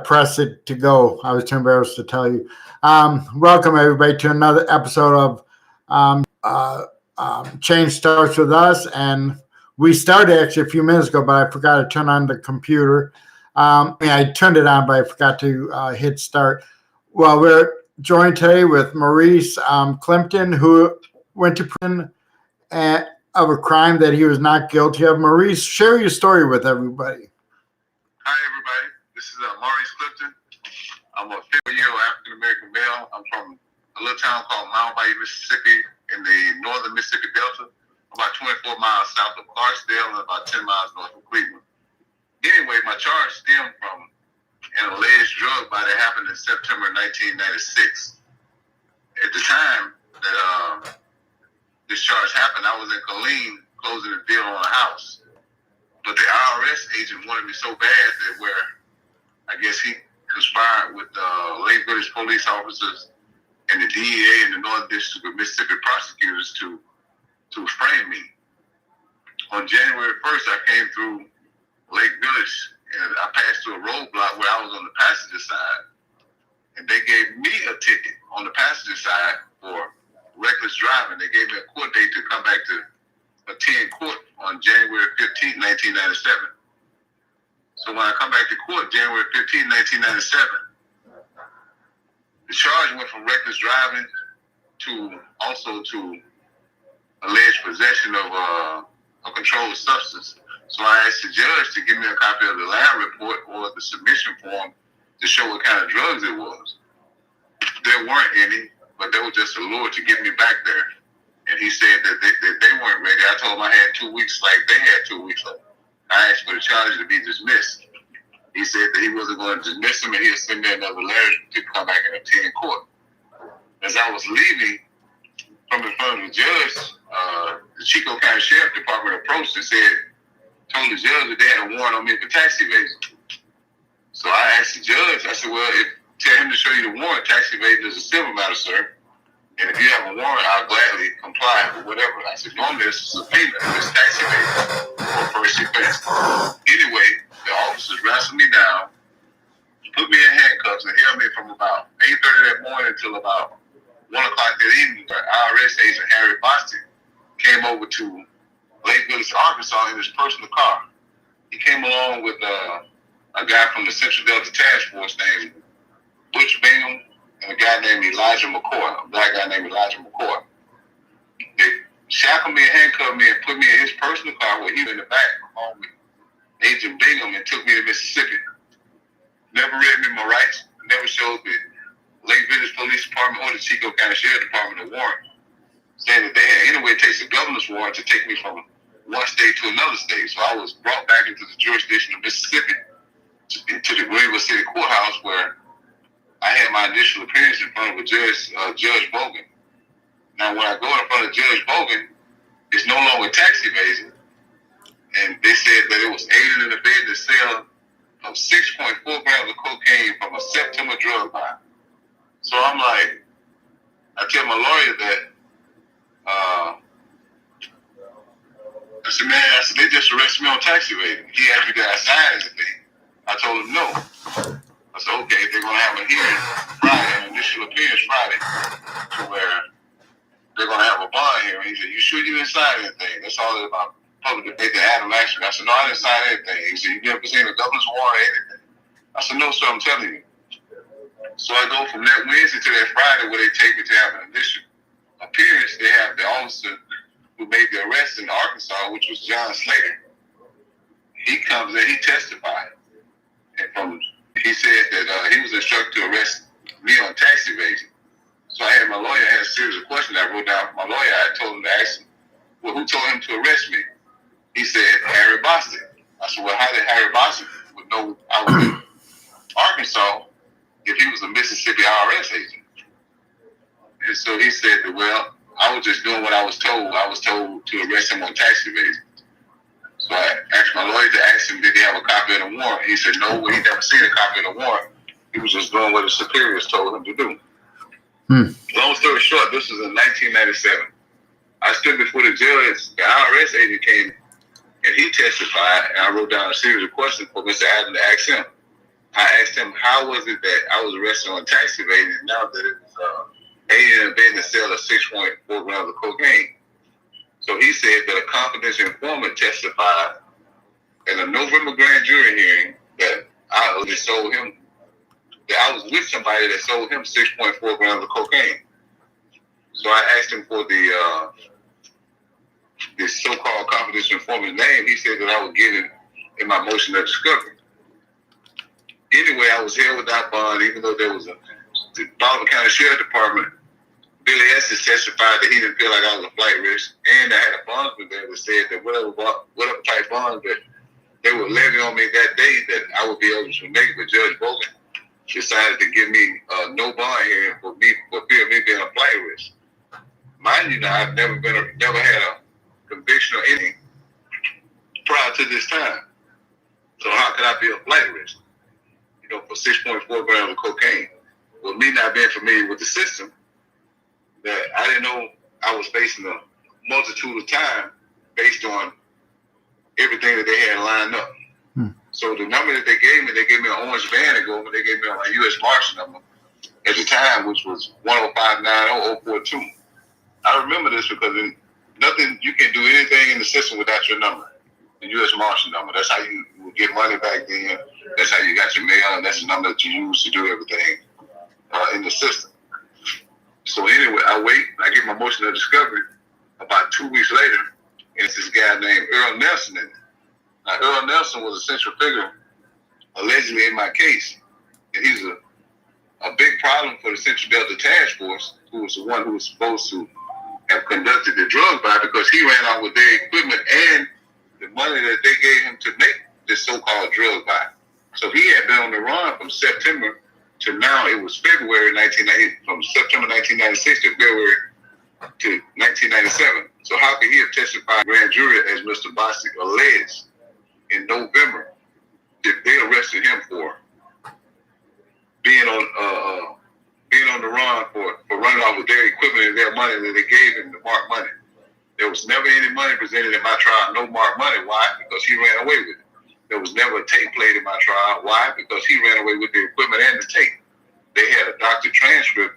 Press it to go. I was too embarrassed to tell you. Welcome everybody to another episode of Change Starts with Us. And we started actually a few minutes ago, but I forgot to turn on the computer. I turned it on, but I forgot to hit start. Well, we're joined today with Maurice Clifton, who went to prison of a crime that he was not guilty of. Maurice, share your story with everybody. Hi, everybody. This is Maurice Clifton. I'm a 50-year-old African-American male. I'm from a little town called Mount Bayou, Mississippi, in the northern Mississippi Delta, about 24 miles south of Clarksdale and about 10 miles north of Cleveland. Anyway, my charge stemmed from an alleged drug buy that happened in September 1996. At the time that this charge happened, I was in Killeen closing a deal on a house. But the IRS agent wanted me so bad that where I guess he conspired with Lake Village police officers and the DEA and the Northern District of Mississippi prosecutors to frame me. On January 1st, I came through Lake Village and I passed through a roadblock where I was on the passenger side. And they gave me a ticket on the passenger side for reckless driving. They gave me a court date to come back to attend court on January 15, 1997. So when I come back to court, January 15, 1997, the charge went from reckless driving to alleged possession of a controlled substance. So I asked the judge to give me a copy of the lab report or the submission form to show what kind of drugs it was. There weren't any, but they were just a lure to get me back there. And he said that they weren't ready. I told him I had 2 weeks like they had 2 weeks. I asked for the charges to be dismissed. He said that he wasn't going to dismiss them and he'd send me another letter to come back and attend court. As I was leaving from in front of the judge, the Chico County Sheriff Department approached and told the judge that they had a warrant on me for tax evasion. So I asked the judge, I said, well, tell him to show you the warrant. Tax evasion is a civil matter, sir. And if you have a warrant, I'll gladly comply with whatever. I said, normally this is a payment. It's tax evasion for first offense. Anyway, the officers wrestled me down, put me in handcuffs, and held me from about 8:30 that morning until about 1 o'clock that evening. Where IRS agent Harry Boston came over to Lake Village, Arkansas in his personal car. He came along with a guy from the Central Delta Task Force named Butch Bingham, and a guy named Elijah McCoy, a black guy named Elijah McCoy. They shackled me and handcuffed me and put me in his personal car where he was in the back along with Agent Bingham and took me to Mississippi. Never read me my rights, never showed the Lake Village Police Department or the Chico County Sheriff Department a warrant. Saying that it takes a governor's warrant to take me from one state to another state. So I was brought back into the jurisdiction of Mississippi to the Greenville City Courthouse where I had my initial appearance in front of Judge Bogan. Now, when I go in front of Judge Bogan, it's no longer tax evasion. And they said that it was aided and abetted in the sale of 6.4 grams of cocaine from a September drug buy. So I'm like, I tell my lawyer that, I said, they just arrested me on tax evasion. He asked me, did I sign anything? I told him no. I said, okay, they're going to have a hearing Friday, an initial appearance Friday, to where they're going to have a bond hearing. He said, you sure you didn't sign anything? That's all about public debate and Adam action. I said, no, I didn't sign anything. He said, you never seen a governor's warrant or anything? I said, no, sir, I'm telling you. So I go from that Wednesday to that Friday where they take me to have an initial appearance. They have the officer who made the arrest in Arkansas, which was John Slater. He comes in, he testified. And he said that he was instructed to arrest me on tax evasion. So I had my lawyer had a series of questions I wrote down for my lawyer. I told him to ask him, well, who told him to arrest me? He said, Harry Boston. I said, well, how did Harry Boston would know I was in Arkansas if he was a Mississippi IRS agent? And so he said that, well, I was just doing what I was told. I was told to arrest him on tax evasion. So I asked my lawyer to ask him, did he have a copy of the warrant? He said, no, he never seen a copy of the warrant. He was just doing what his superiors told him to do. Long story short, this was in 1997. I stood before the judge. The IRS agent came and he testified, and I wrote down a series of questions for Mr. Adams to ask him. I asked him how was it that I was arrested on tax evasion, and now that it was aiding and abetting the sale of 6.4 grams of cocaine. So he said that a confidential informant testified in a November grand jury hearing that I sold him, that I was with somebody that sold him 6.4 grams of cocaine. So I asked him for this so-called confidential informant's name. He said that I would get it in my motion of discovery. Anyway, I was held without bond, even though there was the Baldwin County Sheriff Department. Billy Estes testified that he didn't feel like I was a flight risk, and I had a bondsman there that said that whatever type bonds that they would levy on me that day, that I would be able to make. But Judge Bogan decided to give me no bond hearing for fear of me being a flight risk. Mind you, now I've never had a conviction or anything prior to this time. So how could I be a flight risk? For 6.4 grams of cocaine. Well, me not being familiar with the system, that I didn't know I was facing a multitude of time based on everything that they had lined up. So the number that they gave me an orange van to go, but they gave me my U.S. Marshal number at the time, which was 1059042. I remember this because you can do anything in the system without your number, the U.S. Marshal number. That's how you would get money back then. That's how you got your mail, and that's the number that you use to do everything in the system. So anyway, I wait, and I get my motion of discovery. About 2 weeks later, and it's this guy named Earl Nelson in it. Now, Earl Nelson was a central figure, allegedly, in my case. And he's a big problem for the Central Delta Task Force, who was the one who was supposed to have conducted the drug buy, because he ran out with their equipment and the money that they gave him to make this so-called drug buy. So he had been on the run from September to now. It was February 1990, from September 1996 to February to 1997. So how could he have testified in grand jury, as Mr. Bostic alleged, in November, that they arrested him for being on the run for running off with their equipment and their money that they gave him to mark money? There was never any money presented in my trial, no marked money. Why? Because he ran away with it. There was never a tape played in my trial. Why? Because he ran away with the equipment and the tape. They had a doctor transcript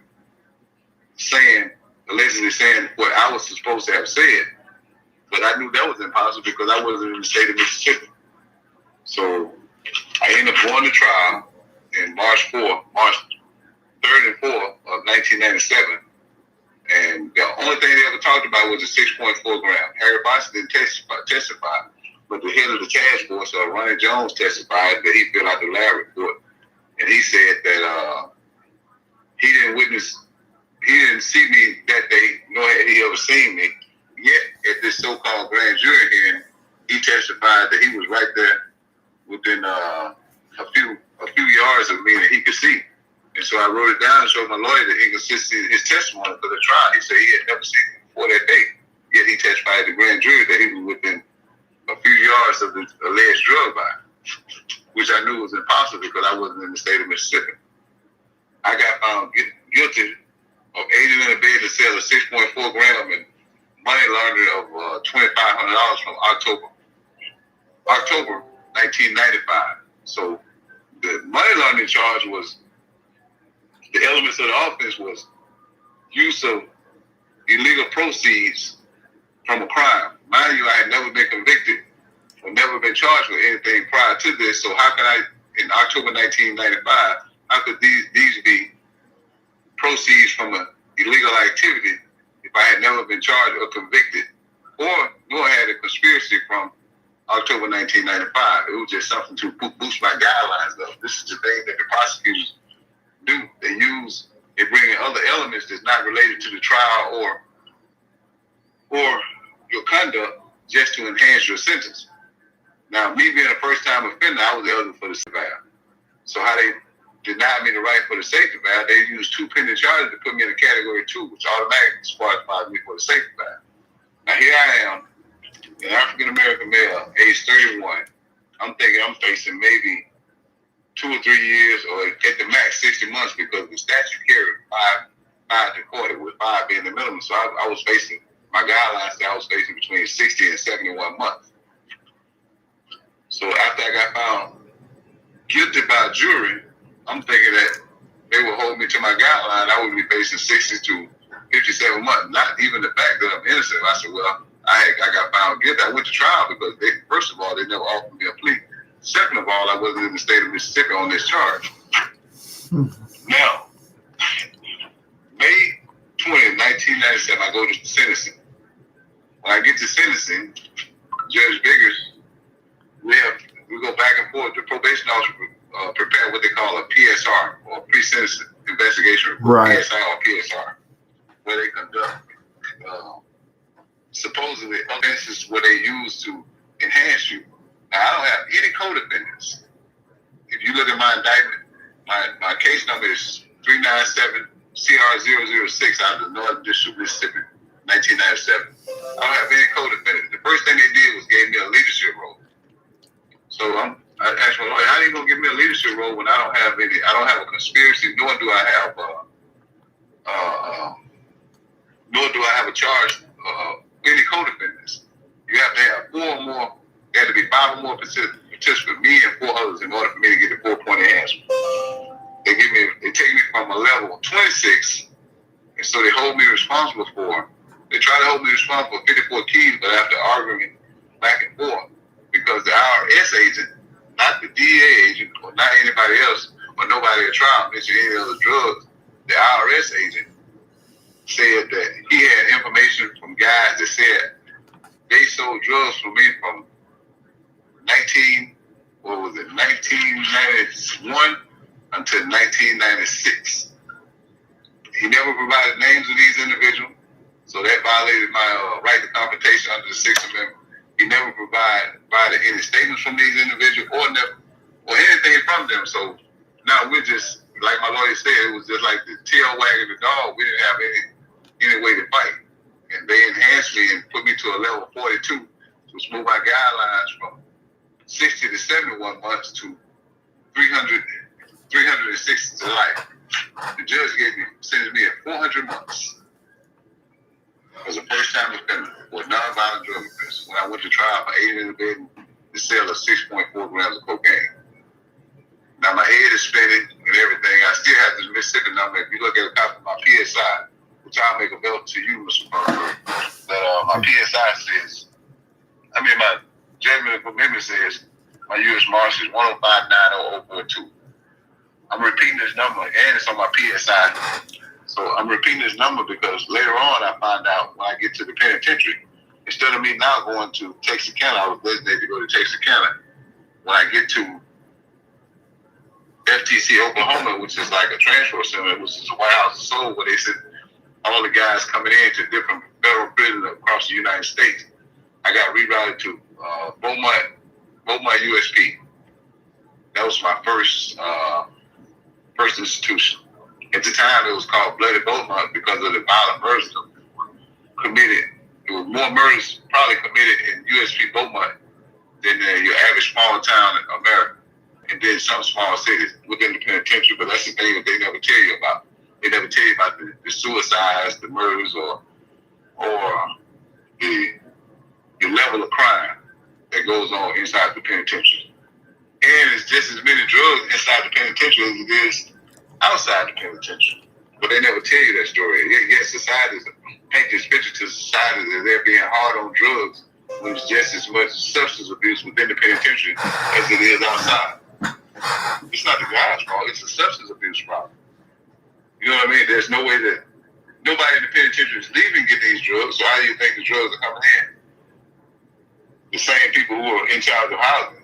allegedly saying what I was supposed to have said. But I knew that was impossible because I wasn't in the state of Mississippi. So I ended up going to trial in March 3rd and 4th of 1997. And the only thing they ever talked about was the 6.4 gram. Harry Boston didn't testify, but the head of the task force, Ronnie Jones, testified that he filled out the lab report. And he said that he didn't see me that day, nor had he ever seen me. Yet, at this so-called grand jury hearing, he testified that he was right there within a few yards of me that he could see. And so I wrote it down and showed my lawyer that inconsistent his testimony for the trial. He said he had never seen me before that day. Yet he testified at the grand jury that he was within a few yards of the alleged drug buy, which I knew was impossible because I wasn't in the state of Mississippi. I got found guilty of aiding and abetting the sale of 6.4 gram and money laundering of $2,500 from October 1995. So the money laundering charge was, the elements of the offense was use of illegal proceeds from a crime. Mind you, I had never been convicted or never been charged with anything prior to this. So how could I, in October 1995, how could these be proceeds from an illegal activity if I had never been charged or convicted, or nor had a conspiracy from October 1995? It was just something to boost my guidelines up. This is the thing that the prosecutors do. They bring in other elements that's not related to the trial or your conduct just to enhance your sentence. Now, me being a first-time offender, I was eligible for the safety valve. So how they denied me the right for the safety valve, they used 2 pending charges to put me in a category 2, which automatically disqualified me for the safety valve. Now here I am, an African-American male, age 31. I'm thinking I'm facing maybe 2 or 3 years, or at the max 60 months, because the statute carried 5 to 40, with 5 being the minimum. So I was facing, my guidelines said I was facing between 60 and 71 months. So after I got found guilty by jury, I'm thinking that they will hold me to my guideline. I would be facing 60 to 57 months. Not even the fact that I'm innocent. I said, well, I got found guilty. I went to trial because first of all, they never offered me a plea. Second of all, I wasn't in the state of Mississippi on this charge. Now, May 20, 1997, I go to sentencing. When I get to sentencing, Judge Biggers, we go back and forth. The probation officer prepare what they call a PSR, or pre-sentence investigation report, right. PSI or PSR, where they conduct supposedly offenses where they use to enhance you. Now, I don't have any co-defendants. If you look at my indictment, my case number is 397 CR006 out of the Northern District of Mississippi, 1997. I don't have any co-defendants. The first thing they did was gave me a leadership role. So I asked my lawyer, how are you going to give me a leadership role when I don't have a conspiracy, nor do I have a charge any co-defendants. You have to have four or more, there had to be 5 or more participants, me and 4 others, in order for me to get the 4-point enhancement. They take me from a level 26, and so they hold me responsible they try to hold me responsible for 54 keys, but after arguing back and forth, because the IRS agent, not the DA agent, or not anybody else, or nobody at trial mentioned any other drugs, the IRS agent said that he had information from guys that said they sold drugs for me from 1991 until 1996. He never provided names of these individuals, so that violated my right to confrontation under the 6th Amendment. He never provided any statements from these individuals or anything from them. So now we're just, like my lawyer said, it was just like the tail wagging the dog. We didn't have any way to fight. And they enhanced me and put me to a level 42, which moved my guidelines from 60 to 71 months to 360 to life. The judge sentenced me at 400 months as a first-time offender for nonviolent drug offense when I went to trial for aiding and abetting the sale of 6.4 grams of cocaine. Now my head is spinning and everything. I still have this Mississippi number. If you look at a copy of my PSI, which I'll make available to you, Mr. Parker, that my PSI says, my judgment of commitment says my U.S. Marshal is 105-90042. I'm repeating this number, and it's on my PSI. So I'm repeating this number because later on I find out when I get to the penitentiary, instead of me now going to Texarkana, I was designated to go to Texarkana. When I get to FTC Oklahoma, which is like a transfer center, which is a White House of Soul, where they said all the guys coming in to different federal prisons across the United States, I got rerouted to Beaumont USP. That was my first institution. At the time, it was called Bloody Beaumont because of the violent murders committed. There were more murders probably committed in USP Beaumont than your average small town in America, and then some small cities within the penitentiary. But that's the thing that they never tell you about. They never tell you about the suicides, the murders, or the level of crime that goes on inside the penitentiary. And it's just as many drugs inside the penitentiary as it is outside the penitentiary. But they never tell you that story. Yet society paint this picture to society that they're being hard on drugs when it's just as much substance abuse within the penitentiary as it is outside. It's not the guy's fault, it's a substance abuse problem. You know what I mean? There's no way that nobody in the penitentiary is leaving to get these drugs, so how do you think the drugs are coming in? The same people who are in charge of housing.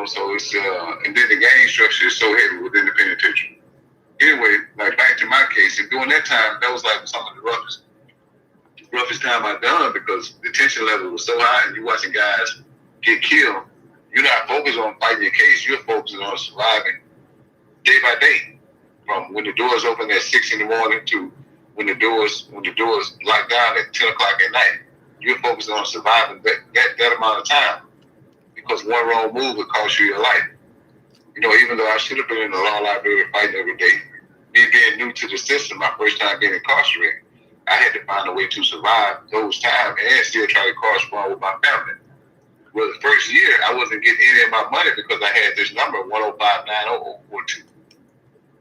So it's, and then the gang structure is so heavy within the penitentiary. Anyway, like back to my case, and during that time, that was like some of the roughest time I've done because the tension level was so high and you're watching guys get killed. You're not focused on fighting your case, you're focusing on surviving day by day. From when the doors open at 6 in the morning to when the doors lock down at 10 o'clock at night. You're focused on surviving that amount of time. Because one wrong move would cost you your life. Even though I should have been in the law library fighting every day, me being new to the system, my first time being incarcerated, I had to find a way to survive those times and still try to correspond with my family. Well, the first year, I wasn't getting any of my money because I had this number, 105-90042.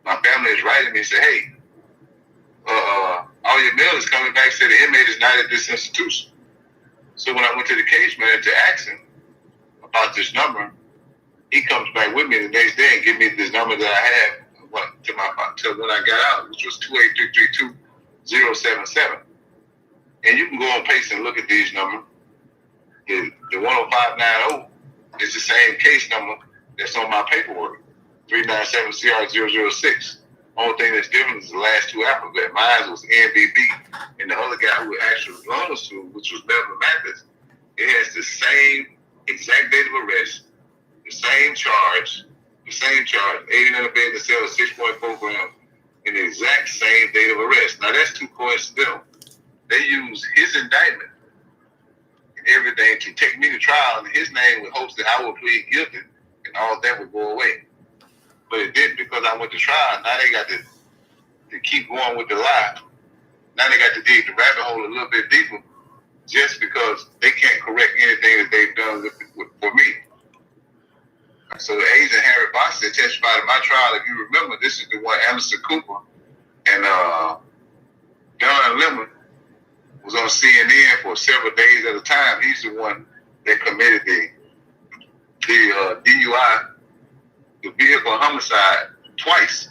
My family is writing me and say, hey, all your mail is coming back, said the inmate is not at this institution. So when I went to the case manager to ask him about this number, he comes back with me the next day and give me this number that I had to when I got out, which was 28332-077. And you can go on PACE and look at these numbers. The 10590 is the same case number that's on my paperwork, 397CR006. Only thing that's different is the last two alphabet. Mine was NBB, and the other guy who actually belonged us to, which was Melvin Mathis, it has the same exact date of arrest, the same charge, aiding and abetting the sale of 6.4 grams, in the exact same date of arrest. Now that's too coincidental. They use his indictment and everything to take me to trial, and his name with hopes that I would plead guilty and all that would go away. But it didn't, because I went to trial. Now they got to keep going with the lie. Now they got to dig the rabbit hole a little bit deeper, just because they can't correct anything that they've done for me. So the agent Harry Boston testified in my trial. If you remember, this is the one Anderson Cooper and Don Lemon was on CNN for several days at a time. He's the one that committed the DUI, the vehicle homicide, twice.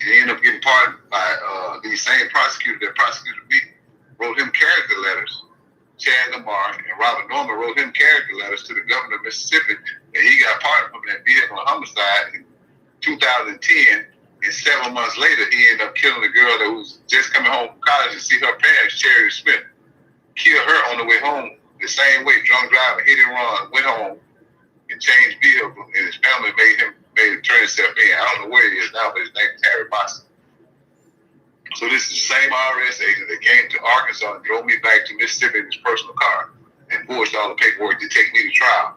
And he ended up getting pardoned by the same prosecutor that prosecuted me, wrote him character letters. Chad Lamar and Robert Norman wrote him character letters to the governor of Mississippi, and he got pardoned from that vehicle homicide in 2010. And 7 months later, he ended up killing a girl that was just coming home from college to see her parents, Cherry Smith. Killed her on the way home the same way, drunk driving, hit and run, went home and changed vehicle, and his family made him turn himself in. I don't know where he is now, but his name is Harry Boston. So this is the same IRS agent that came to Arkansas and drove me back to Mississippi in his personal car and forged all the paperwork to take me to trial.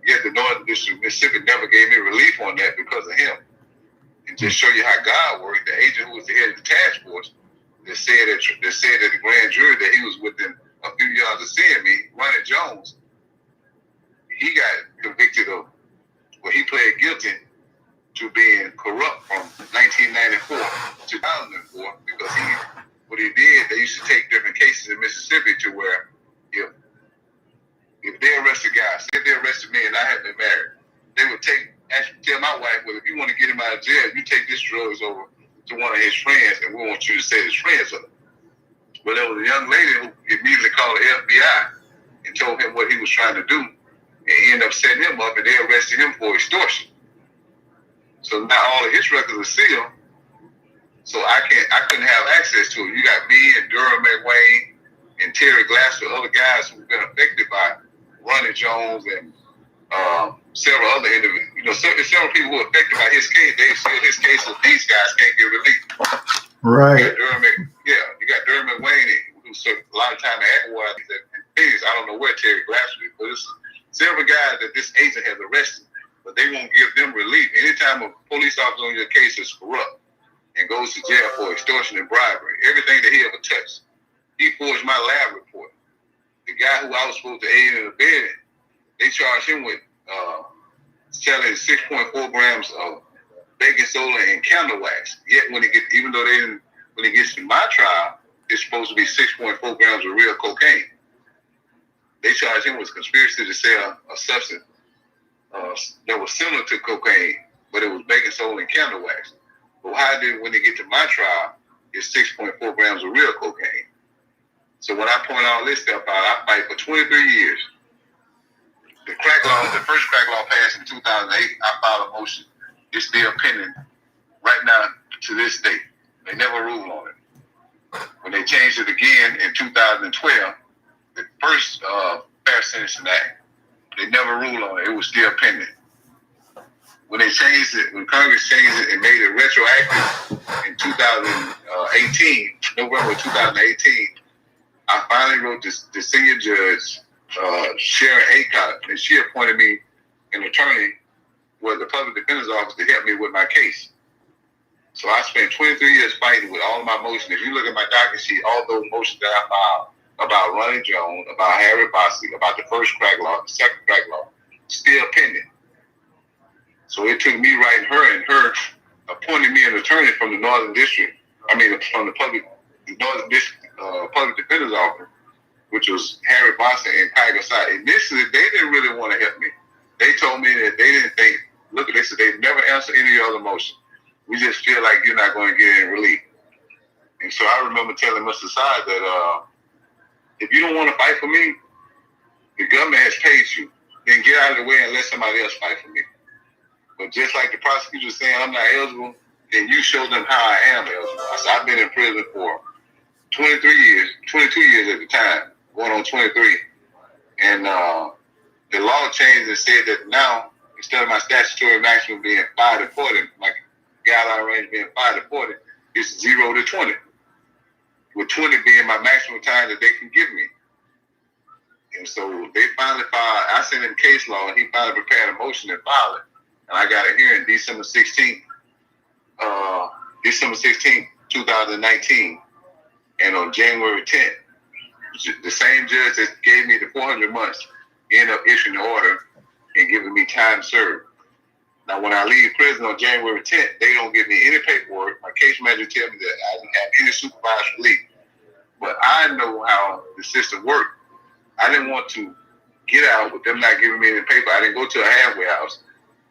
Yet the Northern District of Mississippi never gave me relief on that because of him. And just show you how God worked, the agent who was the head of the task force that said at the grand jury that he was within a few yards of seeing me, Ronnie Jones, he got convicted of, well, he pled guilty to being corrupt from 1994 to 2004 because what he did, they used to take different cases in Mississippi to where if they arrest a guy, say they arrested me and I had been married, they would tell my wife, well, if you want to get him out of jail, you take this drugs over to one of his friends and we want you to say his friends of it. Well, there was a young lady who immediately called the FBI and told him what he was trying to do, and he ended up setting him up and they arrested him for extortion. So now all of his records are sealed. So I couldn't have access to it. You got me and Durham McWayne and Terry Glasser, other guys who've been affected by Ronnie Jones and several other individuals. Several people who are affected by his case. They sealed his case, so these guys can't get relief. Right. You got Durham McWayne, who spent a lot of time at Atwater. I don't know where Terry Glasser is, but it's several guys that this agent has arrested, but they won't give them relief. Anytime a police officer on your case is corrupt and goes to jail for extortion and bribery, everything that he ever touched, he forged my lab report. The guy who I was supposed to aid in the bed, they charged him with selling 6.4 grams of baking soda and candle wax. Yet when he gets to my trial, it's supposed to be 6.4 grams of real cocaine. They charged him with conspiracy to sell a substance that was similar to cocaine, but it was baking soda and candle wax. But when they get to my trial, it's 6.4 grams of real cocaine. So when I point all this stuff out, I fight for 23 years. The first crack law passed in 2008. I filed a motion. It's still pending right now to this date. They never ruled on it. When they changed it again in 2012, the first Fair Sentencing Act, they never ruled on it. It was still pending. When Congress changed it and made it retroactive in 2018, November 2018, I finally wrote the senior judge, Sharon Aycott, and she appointed me an attorney with the public defender's office to help me with my case. So I spent 23 years fighting with all of my motions. If you look at my docket sheet, all those motions that I filed about Ronnie Jones, about Harry Bossy, about the first crack law, the second crack law, still pending. So it took me writing her, and her appointing me an attorney from the Northern District. I mean, from the Northern District Public Defender's Office, which was Harry Bossy and Tiger Side. Initially, they didn't really want to help me. They told me that they didn't think. Look, they said they never answer any other motion. We just feel like you're not going to get any relief. And so I remember telling Mr. Side that if you don't want to fight for me, the government has paid you. Then get out of the way and let somebody else fight for me. But just like the prosecutor was saying, I'm not eligible, then you show them how I am eligible. I said, I've been in prison for 22 years at the time, going on 23. And the law changed and said that now, instead of my statutory maximum being 5 to 40, my guideline range being 5 to 40, it's 0 to 20. With 20 being my maximum time that they can give me. And so they finally filed, I sent him case law, and he finally prepared a motion and filed it. And I got it here in December 16th, 2019. And on January 10th, the same judge that gave me the 400 months ended up issuing the order and giving me time served. Now, when I leave prison on January 10th, they don't give me any paperwork. My case manager tells me that I didn't have any supervised relief. But I know how the system worked. I didn't want to get out with them not giving me any paper. I didn't go to a halfway house.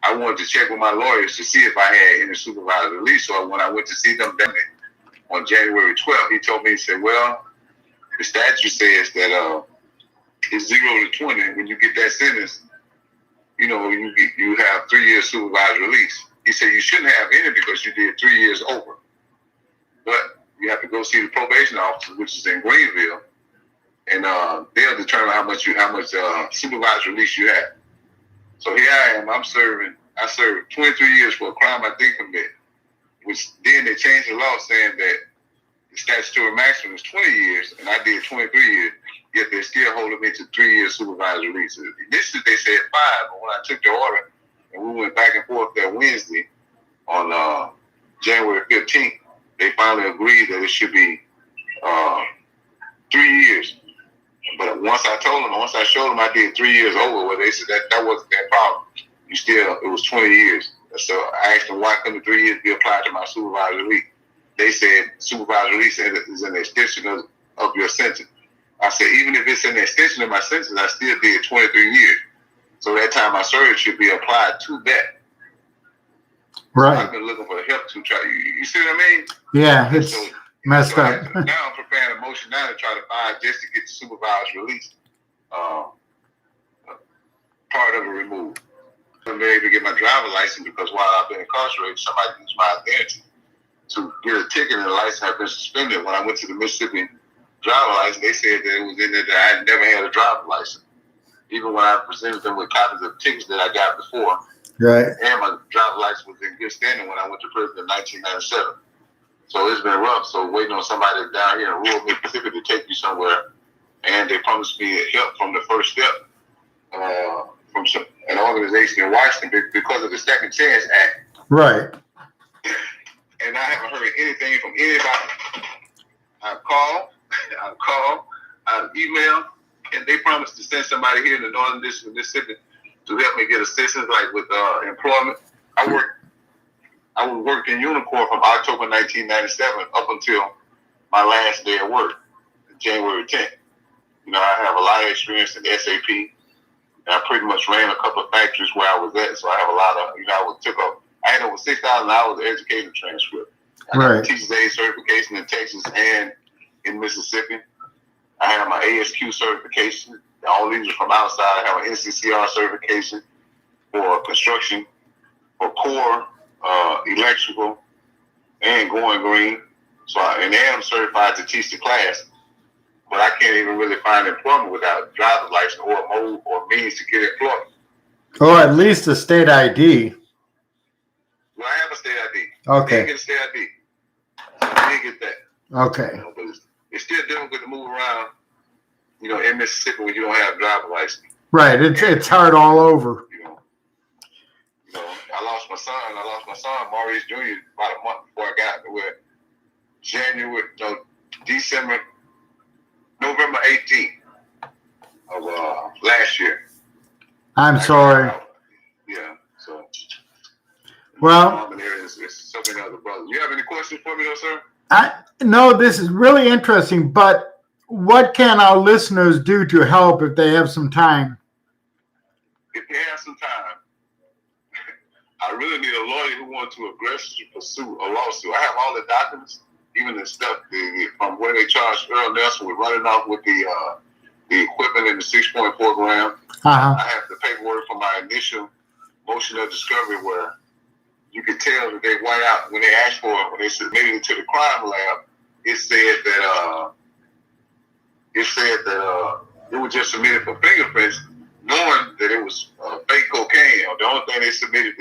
I wanted to check with my lawyers to see if I had any supervised release. So when I went to see them on January 12th, he told me, he said, well, the statute says that it's 0 to 20. When you get that sentence, you know, you have 3 years supervised release. He said you shouldn't have any because you did 3 years over. But you have to go see the probation officer, which is in Greenville, and they'll determine how much supervised release you have. So here I am. I served 23 years for a crime I didn't commit, which then they changed the law saying that the statutory maximum is 20 years, and I did 23 years, yet they're still holding me to 3 years supervised release. Initially, they said 5, but when I took the order and we went back and forth that Wednesday on January 15th, they finally agreed that it should be 3 years. But once I showed them I did 3 years over, well, they said that wasn't their problem. It was 20 years. So I asked them, why couldn't the 3 years be applied to my supervised release? They said supervised release is an extension of your sentence. I said, even if it's an extension of my sentence, I still did 23 years. So that time I served should be applied to that. Right. So I've been looking for help to try. You see what I mean? Yeah, it's messed up. Now I'm preparing a motion now to try to find just to get the supervised release part of it removed. I'm able to get my driver's license because while I've been incarcerated, somebody used my identity to get a ticket, and the license had been suspended. When I went to the Mississippi driver's license, they said that it was in there that I had never had a driver's license. Even when I presented them with copies of tickets that I got before, right, and my driver's license was in good standing when I went to prison in 1997. So it's been rough. So waiting on somebody down here in rural Mississippi to take you somewhere, and they promised me help from the first step from an organization in Washington because of the Second Chance Act. Right. And I haven't heard anything from anybody. I've called, I've emailed, and they promised to send somebody here in the Northern District of Mississippi to help me get assistance, like with employment. I worked in Unicorn from October 1997 up until my last day of work, January 10th. You know, I have a lot of experience in SAP. And I pretty much ran a couple of factories where I was at, so I have a lot of, I had over 6,000 hours of education transcript. I got a teacher's aid certification in Texas and in Mississippi. I have my ASQ certification. All these are from outside. I have an NCCR certification for construction, for core, electrical, and going green. So and I'm certified to teach the class. But I can't even really find employment without a driver's license or a mode or means to get employment. Oh, at least a state ID. Well, I have a state ID. Okay. I didn't get a state ID. So I didn't get that. Okay. You know, but it's still difficult to move around, you know, in Mississippi when you don't have a driver's license. Right. It's hard all over. You know, I lost my son, Maurice Jr., about a month before I got to where December November 18th of last year. I'm sorry. Yeah, so. Well, it's so many other brothers. You have any questions for me, though, sir? No, this is really interesting, but what can our listeners do to help if they have some time? If they have some time, I really need a lawyer who wants to aggressively pursue a lawsuit. I have all the documents, even the stuff from where they charged Earl Nelson with running off with the equipment in the 6.4 gram. Uh-huh. I have the paperwork from my initial motion of discovery where you could tell that they white out when they asked for it, when they submitted it to the crime lab. It said that it was just submitted for fingerprints, knowing that it was fake cocaine. The only thing they submitted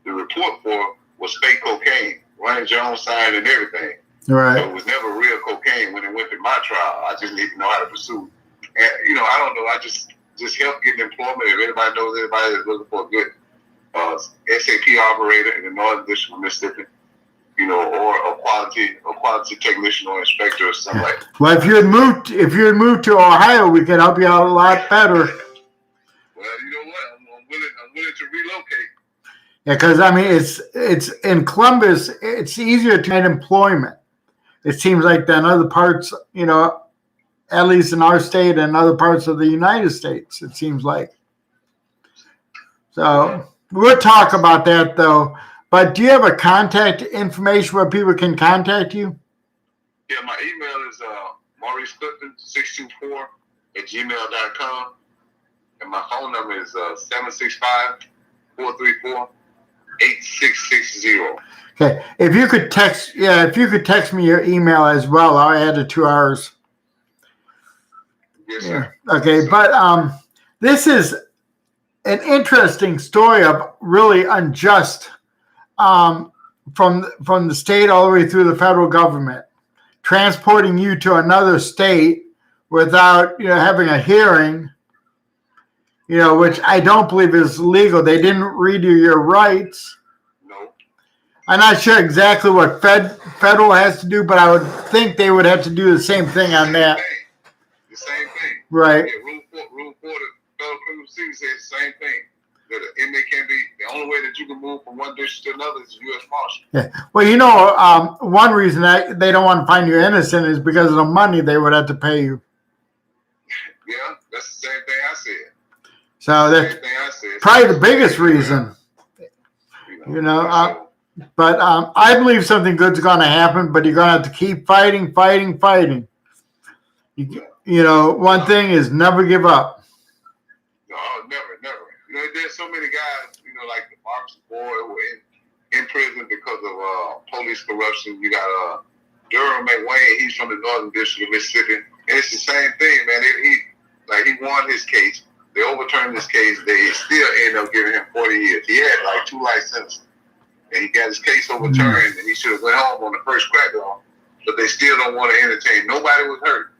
the report for was fake cocaine. Ronnie Jones signed and everything. Right. So it was never real cocaine when it went to my trial. I just need to know how to pursue. And I don't know. I just help getting employment. If anybody knows anybody that's looking for a good SAP operator in the Northern District of Mississippi, or a quality technician or inspector or something like that. Well, if you had moved to Ohio, we could help you out a lot better. Well, you know what? I'm willing to relocate. Yeah, because it's in Columbus. It's easier to get employment. It seems like than other parts. At least in our state and other parts of the United States. It seems like. So we'll talk about that though. But do you have a contact information where people can contact you? Yeah, my email is Maurice Clifton 624@gmail.com, and my phone number is 765-434-8660. Okay, if you could text me your email as well, I'll add it to ours. Yes, sir. Okay, but this is an interesting story of really unjust. From the state all the way through the federal government, transporting you to another state without having a hearing, which I don't believe is legal. They didn't read you your rights. No. I'm not sure exactly what federal has to do, but I would think they would have to do the same thing on that. The same thing. Right. Yeah, Rule 4 of the Federal Criminal Procedure says the same thing. That an inmate can be, the only way that you can move from one district to another is U.S. Marshal. Yeah. Well, one reason they don't want to find you innocent is because of the money they would have to pay you. Yeah, that's the same thing I said. So that's probably the biggest reason. But I believe something good's going to happen, but you're going to have to keep fighting. One thing is never give up. No, never. There's so many guys, like the Marks boy who were in prison because of police corruption. You got Durham McWayne, he's from the Northern District of Mississippi. And it's the same thing, man. He won his case. They overturned his case. They still ended up giving him 40 years. He had like 2 life sentences. And he got his case overturned, and he should have went home on the first crack off. But they still don't want to entertain. Nobody was hurt.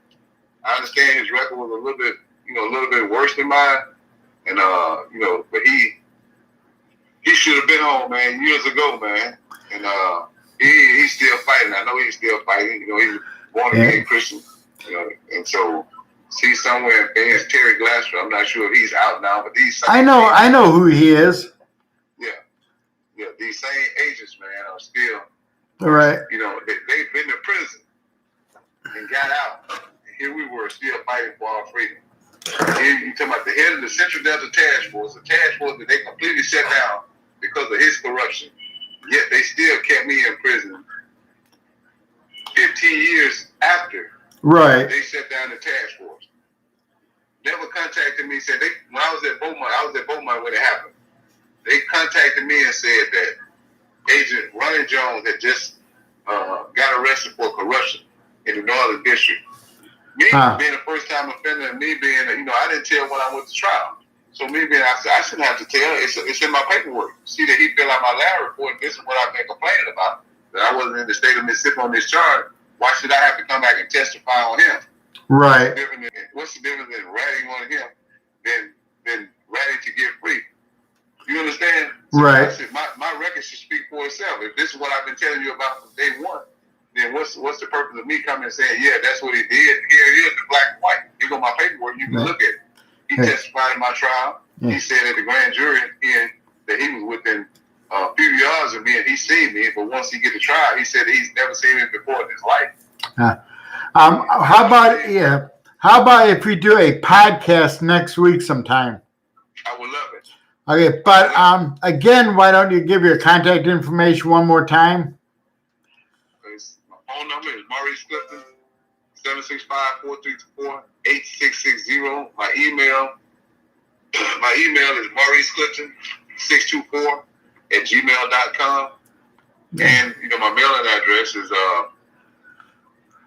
I understand his record was a little bit worse than mine. And, but he should have been home, man, years ago, man. And he's still fighting. I know he's still fighting. He's a born-again Christian. And so he's somewhere in Terry Glasser. I'm not sure if he's out now, but I know who he is. Yeah, these same agents, man, are still, right. They've been to prison and got out. And here we were still fighting for our freedom. You're talking about the head of the Central Delta Task Force, a task force that they completely shut down because of his corruption. Yet they still kept me in prison 15 years after they shut down the task force. Never contacted me. Said when I was at Beaumont when it happened. They contacted me and said that Agent Ronnie Jones had just got arrested for corruption in the Northern District. Me being a first-time offender, and me being, I didn't tell when I went to trial. So me being, I shouldn't have to tell. It's in my paperwork. See that he filled out my lab report, and this is what I've been complaining about, that I wasn't in the state of Mississippi on this charge. Why should I have to come back and testify on him? Right. What's the difference in ratting on him than ratting to get free? You understand? So right. My record should speak for itself. If this is what I've been telling you about from day one, then what's the purpose of me coming and saying, yeah, that's what he did? Here it is, in black and white. You got my paperwork, you can look at it. He testified in my trial. He said at the grand jury hearing that he was within a few yards of me and he seen me, but once he get to trial, he said he's never seen me before in his life. How about if we do a podcast next week sometime? I would love it. Okay, but again, why don't you give your contact information one more time? My phone number is Maurice Clifton, 765-434-8660. My email is mauriceclifton624@gmail.com. And my mailing address is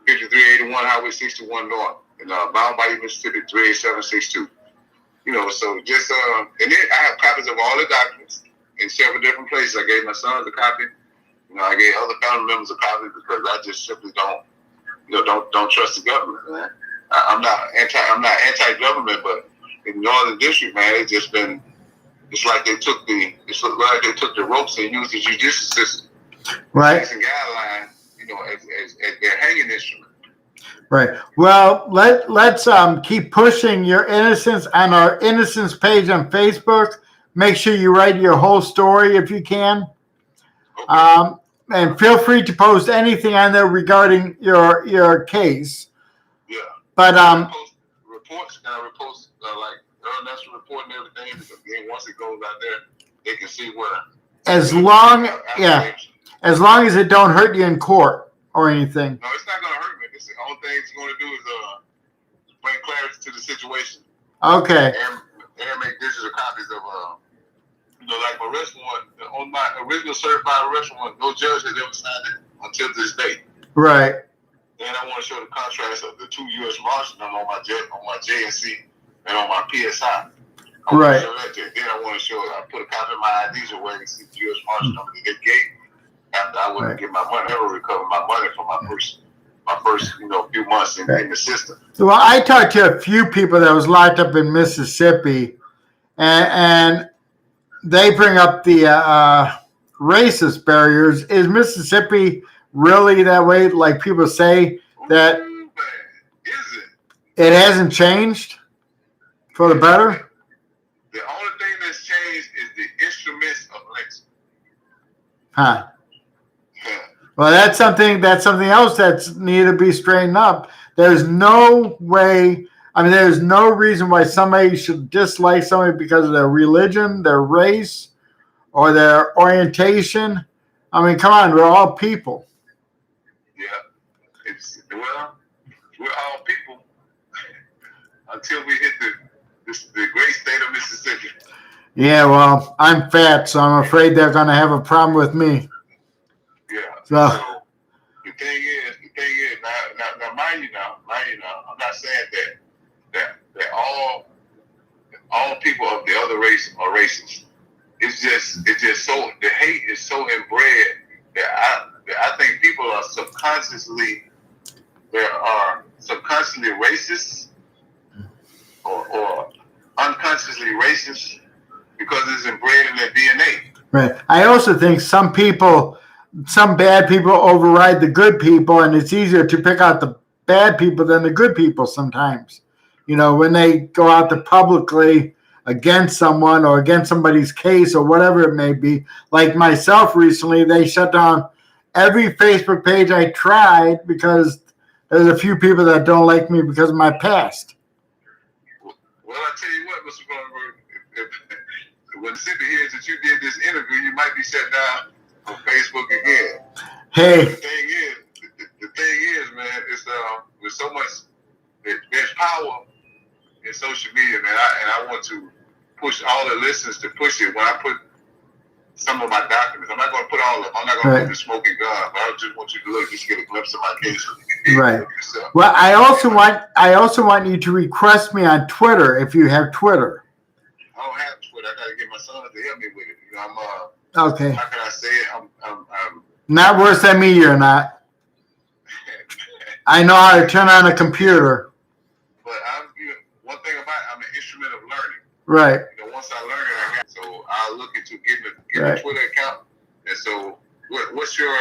5381 Highway 61 North in Mount Bayou, Mississippi 38762. So just and then I have copies of all the documents in several different places. I gave my sons a copy. I gave other family members a copy because I just simply don't trust the government, man. I'm not anti-government, but in Northern District, man, it's like they took the ropes and used the judicial system, right, and guidelines, as their hanging instrument. Right. Well, let's keep pushing your innocence on our innocence page on Facebook. Make sure you write your whole story if you can. Okay. And feel free to post anything on there regarding your case. Yeah. But post reports, can I repost like national report and everything? Because then once it goes out there, they can see where. As long as it don't hurt you in court or anything. No, it's not gonna hurt me. The only thing it's going to do is bring clarity to the situation. Okay. And make digital copies of like my arrest warrant. On my original certified arrest warrant, no judge has ever signed it until this date. Right. Then I want to show the contrast of the 2 U.S. Marshals on my JNC and on my PSI. Right. Then I want to show. I put a copy of my IDs away and see the U.S. Marshal number to get gate after I wouldn't get my money. I never recover my money from my first few months in the system. Well, I talked to a few people that was locked up in Mississippi, and they bring up the racist barriers. Is Mississippi really that way? Like people say that it hasn't changed for the better? The only thing that's changed is the instruments of lynching. Huh. Well, that's something else that's need to be straightened up. There's no way. I mean, there's no reason why somebody should dislike somebody because of their religion, their race, or their orientation. I mean, come on, we're all people. Yeah, we're all people until we hit the great state of Mississippi. Yeah, well, I'm fat, so I'm afraid they're going to have a problem with me. Yeah. So the thing is, now, mind you, I'm not saying that all people of the other race are racist. It's just so the hate is so inbred that I think people are subconsciously racist or unconsciously racist because it's inbred in their DNA. Right. I also think some bad people override the good people, and it's easier to pick out the bad people than the good people sometimes. When they go out to publicly against someone or against somebody's case or whatever it may be. Like myself recently, they shut down every Facebook page I tried because there's a few people that don't like me because of my past. Well, I tell you what, Mr. Grunberg, when the city hears that you did this interview, you might be shut down on Facebook again. Hey. The thing is, man, it's with so much, there's power in social media, man, and I want to push all the listeners to push it. When I put some of my documents, I'm not going to put all of them. I'm not going to put the smoking gun, but I just want you to look, just get a glimpse of my case. Right. Well, I also want you to request me on Twitter if you have Twitter. I don't have Twitter. I got to get my son to help me with it. I'm okay. How can I say it? I'm not worse than me. You're not. I know how to turn on a computer. But one thing about it, I'm an instrument of learning. Right. Once I learn it, so I'll look into getting a Twitter account. And so, what's your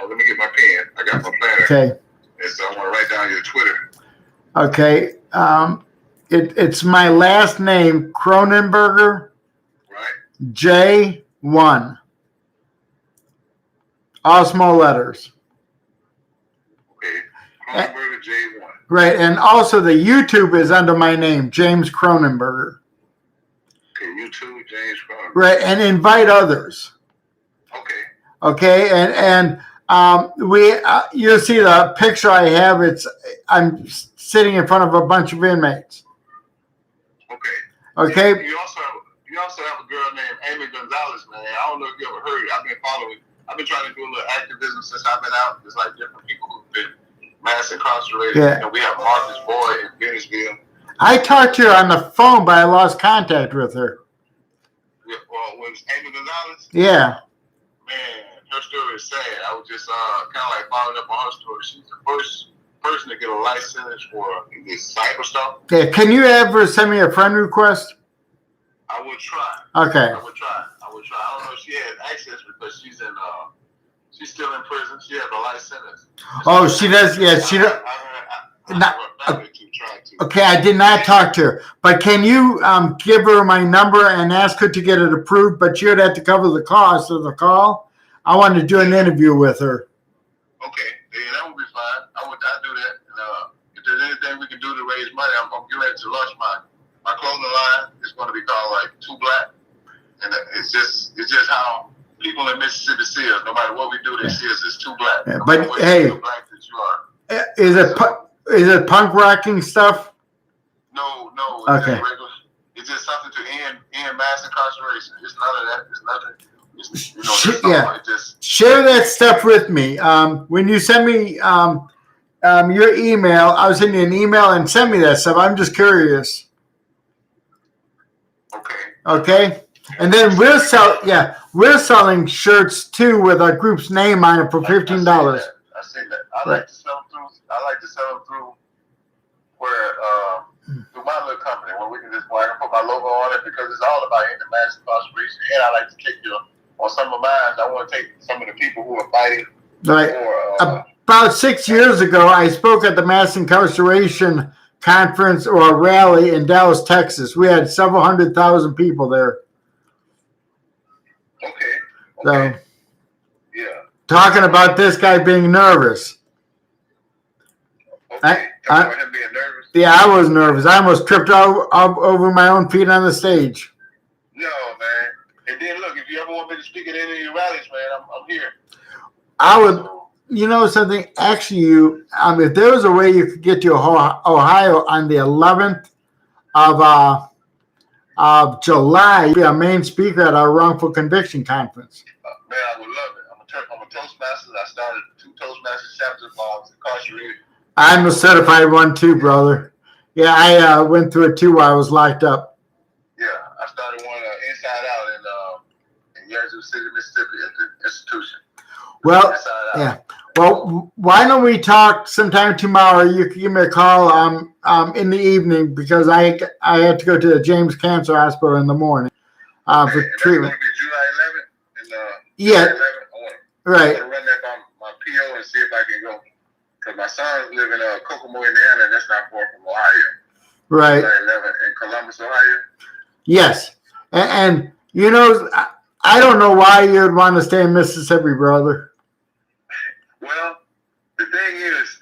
let me get my pen. I got my planner. Okay. And so I want to write down your Twitter. Okay. It's my last name, Cronenberger, Right. J1. All small letters. Okay. Cronenberger J1. Right. And also the YouTube is under my name, James Cronenberger. Okay, YouTube, James Cronenberger. Right. And invite others. Okay. Okay. And you'll see the picture I have. I'm sitting in front of a bunch of inmates. Okay. Okay. You also have a girl named Amy Gonzalez, man. I don't know if you ever heard it. I've been trying to do a little activism since I've been out. There's like different people who've been mass incarcerated. Yeah. And we have Marcus Boyd in Venice. I talked to her on the phone, but I lost contact with her. Well, was Amy Gonzalez? Yeah. Man, her story is sad. I was just kind of like following up on her story. She's the first person to get a license for this cyber stuff. Yeah. Can you ever send me a friend request? I would try. Okay. I would try. I don't know if she has access because she's still in prison. She has a life sentence. Oh, she does. Yeah, she does. Okay, I did not talk to her, but can you give her my number and ask her to get it approved? But you would have to cover the cost of the call. I want to do an interview with her. Okay, yeah, that would be fine. I'd do that. And if there's anything we can do to raise money, I'm getting ready to launch my clothing line. It's going to be called like Too Black, and it's just how people in Mississippi see us. No matter what we do, they see us as too black. Yeah, no but hey, too black that you are. Is it punk rocking stuff? No. Okay. Just regular. It's just something to end mass incarceration. It's none of that. It's nothing. Share that stuff with me. When you send me your email, I'll send you an email and send me that stuff. I'm just curious. Okay. And then we're selling shirts too with our group's name on it for $15. I see that. I like to sell them through where through my little company where I can put my logo on it because it's all about ending mass incarceration. And I like to take you on some of mine. I want to take some of the people who are fighting. Right. About 6 years ago, I spoke at the mass incarceration conference or rally in Dallas, Texas. We had several 100,000 people there. Okay. So, yeah. Talking about this guy being nervous. Okay. Talking about him being nervous? Yeah, I was nervous. I almost tripped over my own feet on the stage. No, man. And then look, if you ever want me to speak at any of your rallies, man, I'm here. I would. You know something? Actually, if there was a way you could get to Ohio on the 11th of July, you'd be a main speaker at our wrongful conviction conference. Man, I would love it. I'm a Toastmaster. I started 2 Toastmasters chapters while I was incarcerated. I'm a certified one too, brother. Yeah, I went through it too while I was locked up. Yeah, I started one Inside Out in Yazoo City, Mississippi, at the institution. Well, yeah. Well, why don't we talk sometime tomorrow? You can give me a call in the evening because I had to go to the James Cancer Hospital in the morning for treatment. That's going to be July 11th. Yeah. July 11th. Right. I want to run that by my PO and see if I can go. Because my sons live in Kokomo, Indiana, and that's not far from Ohio. Right. July 11th in Columbus, Ohio. Yes. And you know, I don't know why you'd want to stay in Mississippi, brother. Well, the thing is,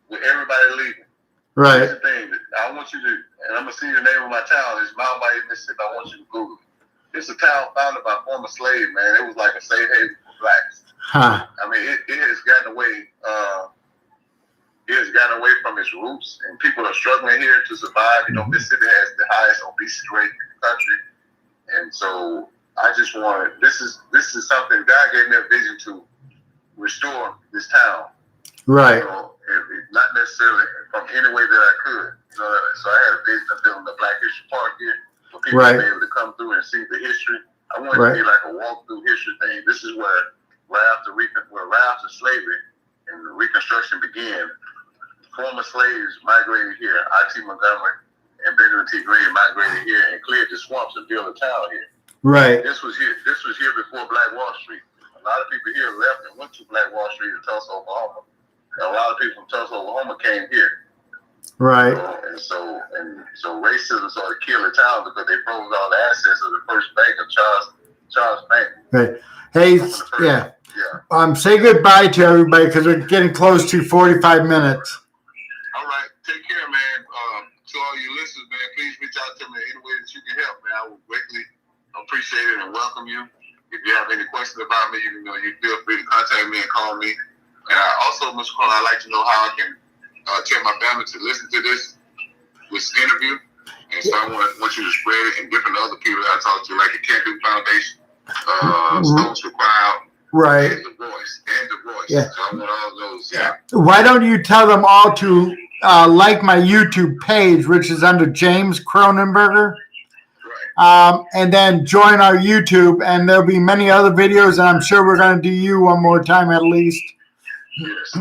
with everybody leaving. Right. That's the thing. I want you to, and I'm going to see the name of my town. It's Mount Bayou, Mississippi. I want you to Google it. It's a town founded by former slaves, man. It was like a safe haven for blacks. Huh. I mean, it has gotten away. It has gotten away from its roots, and people are struggling here to survive. You know, Mississippi has the highest obesity rate in the country, and so I just wanted. This is something God gave me a vision to restore this town. Right. You know, not necessarily from any way that I could. So I had a vision of building the Black History Park here for people to be able to come through and see the history. I wanted it to be like a walk-through history thing. This is where right after slavery and Reconstruction began, former slaves migrated here. I.T. Montgomery and Benjamin T. Green migrated here and cleared the swamps and built a town here. Right. This was here before Black Wall Street. A lot of people here left and went to Black Wall Street in Tulsa, Oklahoma. And a lot of people from Tulsa, Oklahoma came here. Right. And so racism sort of killed the town because they froze all the assets of the first bank of Charles Bank. Right. Hey, yeah. Say goodbye to everybody because we're getting close to 45 minutes. All right. Take care, man. To all your listeners, man, please reach out to me in any way that you can help, man. I would greatly appreciate it and welcome you. If you have any questions about me, you feel free to contact me and call me. And I also, Mr. Cronin, I'd like to know how I can tell my family to listen to this interview. And so I want you to spread it and different other people that I talk to, like the Can't Do Foundation, Stones for Crowd, right, and The Voice. Yeah. So I want all those. Yeah. Why don't you tell them all to like my YouTube page, which is under James Cronenberger, and then join our YouTube, and there'll be many other videos, and I'm sure we're going to do you one more time at least. Yes.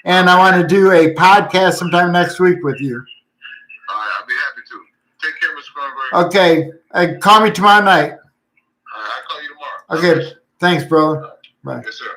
And I want to do a podcast sometime next week with you. All right, I'll be happy to. Take care, Mr. Cronenberg. Okay. Call me tomorrow night. All right, I'll call you tomorrow. Okay. Thanks, brother. Bye. Yes, sir.